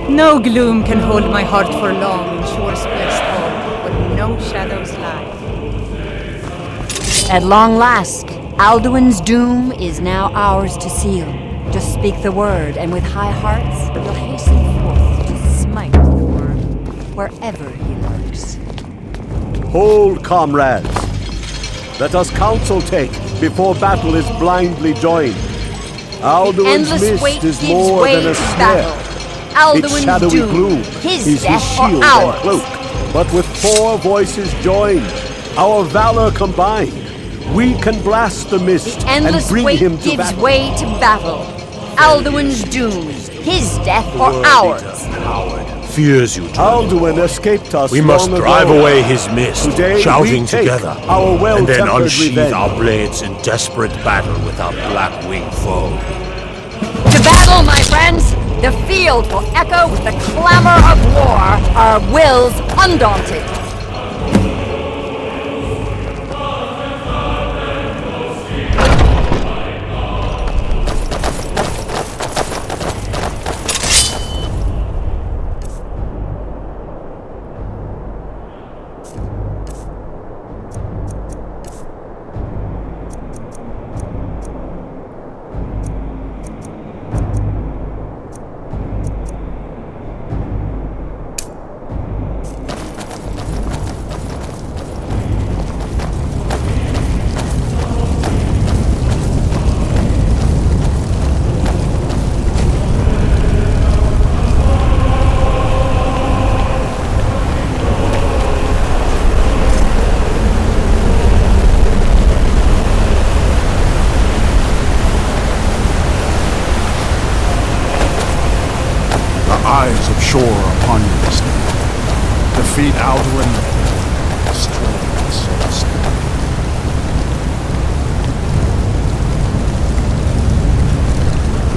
No gloom can hold my heart for long in Shore's blessed home, but no shadows lie. At long last, Alduin's doom is now ours to seal. Just speak the word, and with high hearts, we'll hasten forth to smite the worm, wherever he lurks. Hold, comrades. Let us counsel take before battle is blindly joined. Alduin's endless wait mist is gives more way than a to snare. battle. Its Alduin's shadowy doom, gloom his is death his or shield ours. and cloak. But with 4 voices joined, our valor combined, we can blast the mist The and endless bring wait him to gives battle. way to battle. Alduin's doom, his death or ours. Fears you, Alduin escaped us. We must long drive ago. away his mist, Today shouting we take together, our and then well-tempered unsheath revenge. our blades in desperate battle with our black-winged foe. To battle, my friends! The field will echo with the clamor of war, our wills undaunted. eyes of Shore upon you this night. Defeat Alduin, destroy the soul's snare.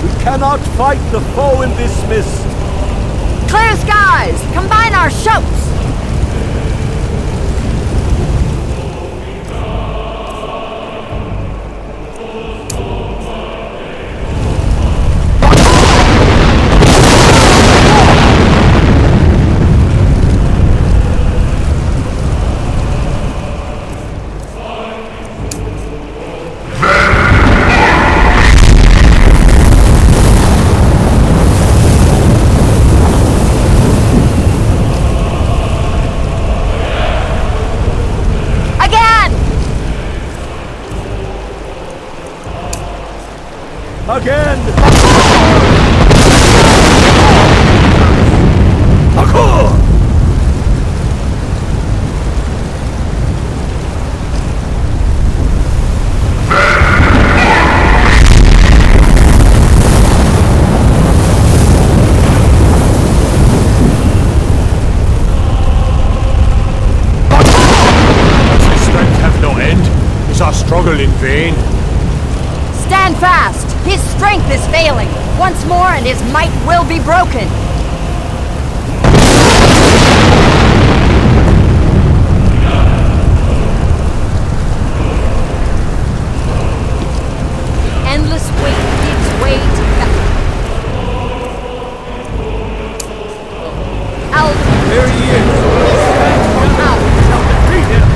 We cannot fight the foe in this mist. Clear skies! Combine our shouts! Again! His strength hath no end. Is our struggle in vain? Stand fast! His strength is failing. Once more and his might will be broken. The endless weight gives way to battle. Alduin. There he is! Come out. Shall defeat him!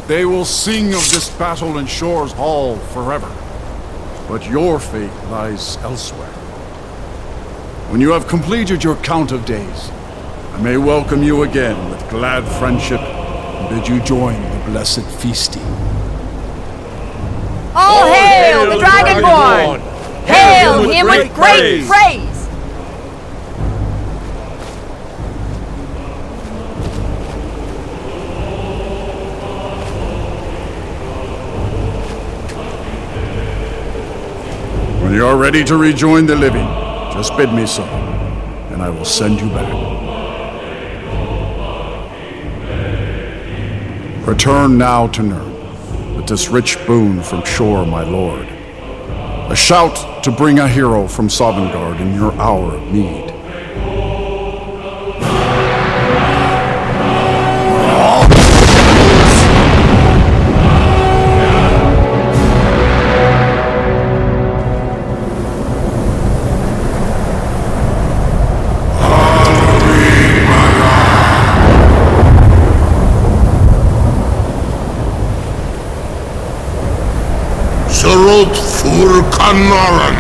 They will sing of this battle in Shore's Hall forever. But your fate lies elsewhere. When you have completed your count of days, I may welcome you again with glad friendship and bid you join the blessed feasting. All hail the Dragonborn! Hail him with great praise! you are ready to rejoin the living, just bid me so, and I will send you back. Return now to Nerd, with this rich boon from shore, my lord. A shout to bring a hero from Sovngarde in your hour of need. Surut fur Kanoran.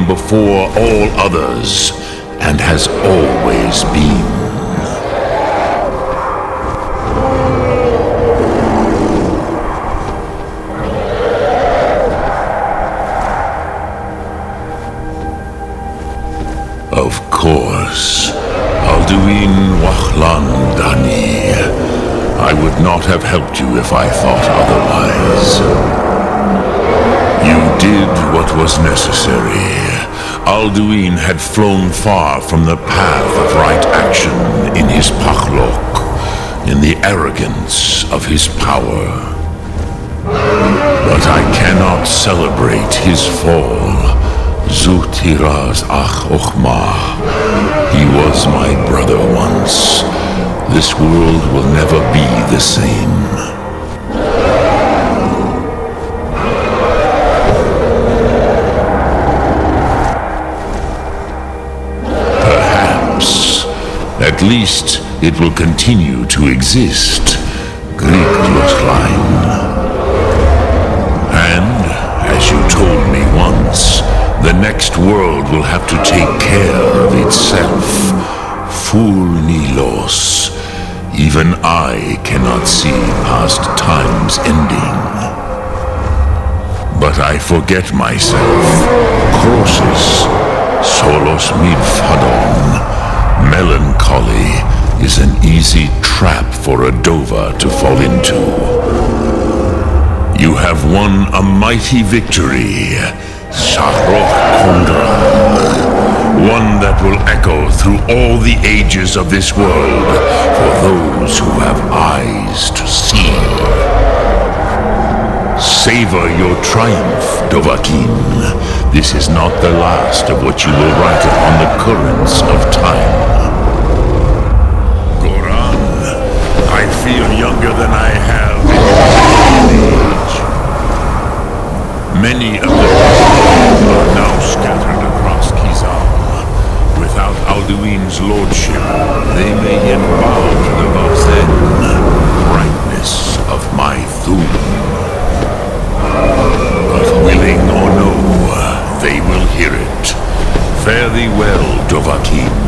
Before all others, and has always been. Of course, Alduin Wachlan Dani. I would not have helped you if I thought otherwise. You did what was necessary. Alduin had flown far from the path of right action in his pachlok, in the arrogance of his power. But I cannot celebrate his fall. Zutiraz ach ochma. He was my brother once. This world will never be the same. At least it will continue to exist. Greek Lochline. And, as you told me once, the next world will have to take care of itself. Fulnilos. Even I cannot see past time's ending. But I forget myself. Crosses. Solos midfadon. Melancholy is an easy trap for a Dova to fall into. You have won a mighty victory, Sarok Kondrag, one that will echo through all the ages of this world for those who have eyes to see. Savor your triumph, Dovahkiin. This is not the last of what you will write upon the currents of time. Goran, I feel younger than I have in age. Many of the people are now scattered across Kizal. Without Alduin's lordship, they may yet bow to the Vazen, brightness of my Thum. But willing or no, they will hear it. Fare thee well, Dovahkiin.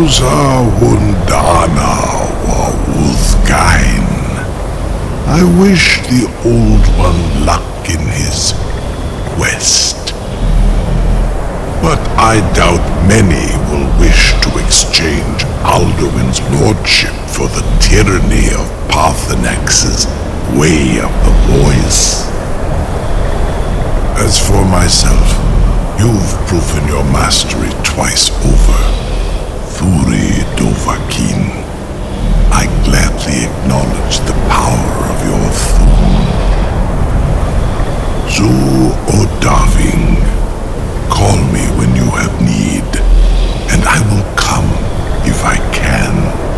Uza Wundana wa Uthgain. I wish the Old One luck in his quest. But I doubt many will wish to exchange Alduin's lordship for the tyranny of Parthenax's way of the voice. As for myself, you've proven your mastery twice over. Thuri Dovahkiin, I gladly acknowledge the power of your Thum. Zu Odaving, call me when you have need, and I will come if I can.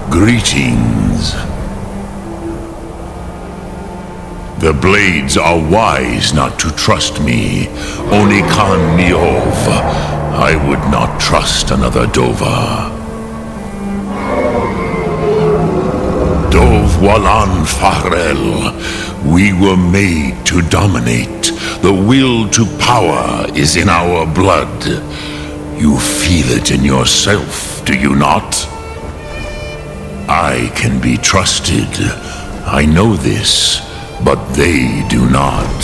Greetings. The blades are wise not to trust me. Onikan Niov. I would not trust another Dova. Dov Walan Farel. We were made to dominate. The will to power is in our blood. You feel it in yourself, do you not? I can be trusted. I know this, but they do not.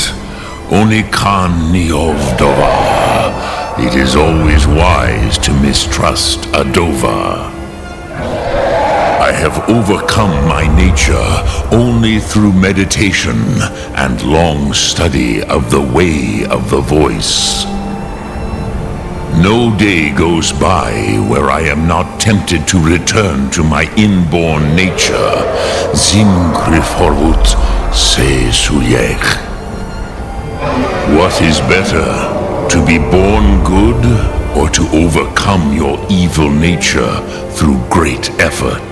Onikan Niov Dova. It is always wise to mistrust a Dova. I have overcome my nature only through meditation and long study of the way of the voice. No day goes by where I am not tempted to return to my inborn nature. Zimgriforut se suyech. What is better, to be born good or to overcome your evil nature through great effort?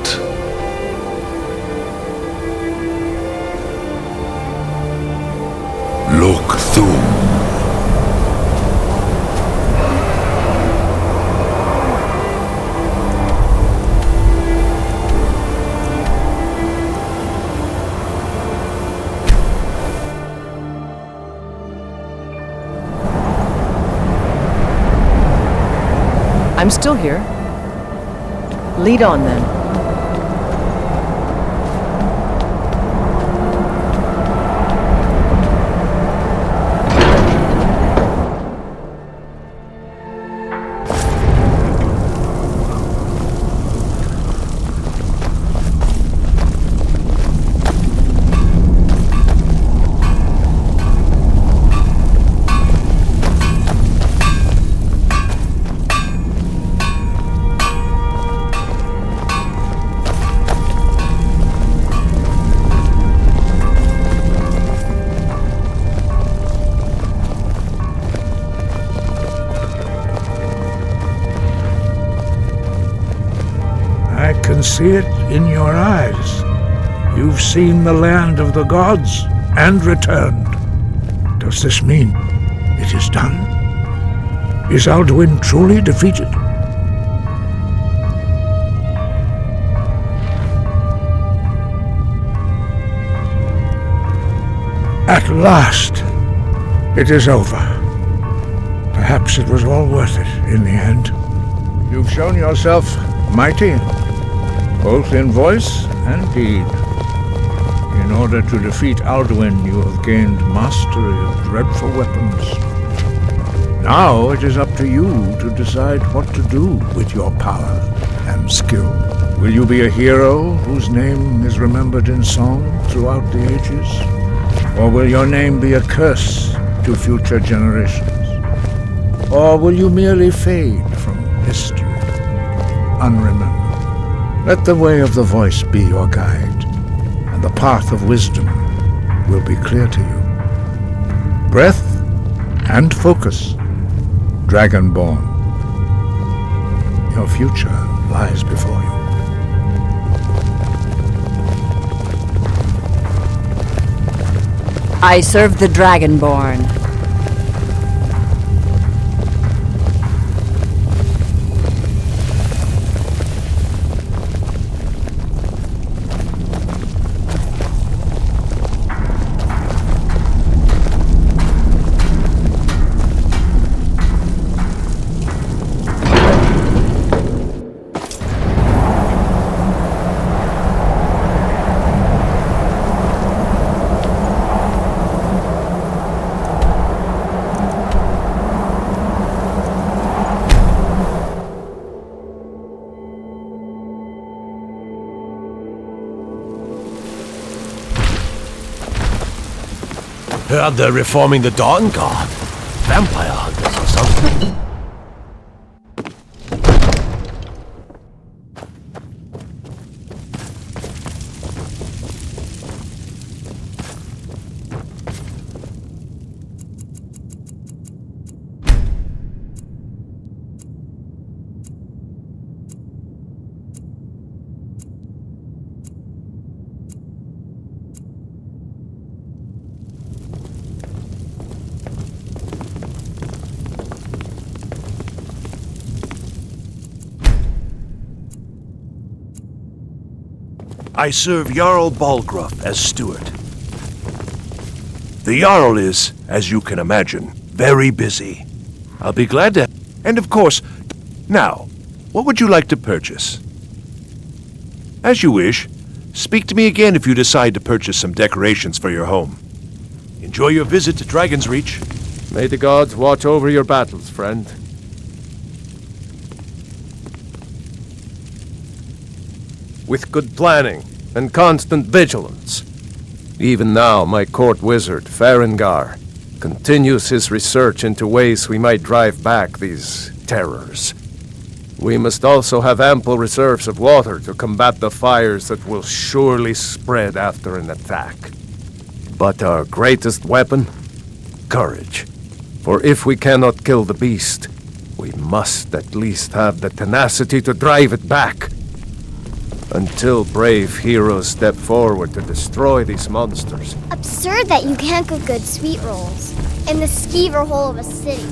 Lok Thum. I'm still here. Lead on, then. can see it in your eyes. You've seen the land of the gods and returned. Does this mean it is done? Is Alduin truly defeated? At last, it is over. Perhaps it was all worth it in the end. You've shown yourself mighty, both in voice and deed. In order to defeat Alduin, you have gained mastery of dreadful weapons. Now it is up to you to decide what to do with your power and skill. Will you be a hero whose name is remembered in song throughout the ages? Or will your name be a curse to future generations? Or will you merely fade from history, unremembered? Let the way of the voice be your guide, and the path of wisdom will be clear to you. Breath and focus, Dragonborn. Your future lies before you. I serve the Dragonborn. Heard they're reforming the Dawn Guard. Vampire hunters or something. I serve Jarl Balgruff as steward. The Jarl is, as you can imagine, very busy. I'll be glad to... And of course, now, what would you like to purchase? As you wish. Speak to me again if you decide to purchase some decorations for your home. Enjoy your visit to Dragon's Reach. May the gods watch over your battles, friend. With good planning and constant vigilance. Even now, my court wizard, Farengar, continues his research into ways we might drive back these terrors. We must also have ample reserves of water to combat the fires that will surely spread after an attack. But our greatest weapon? Courage. For if we cannot kill the beast, we must at least have the tenacity to drive it back. Until brave heroes step forward to destroy these monsters. Absurd that you can't cook good sweet rolls in the skeever hole of a city.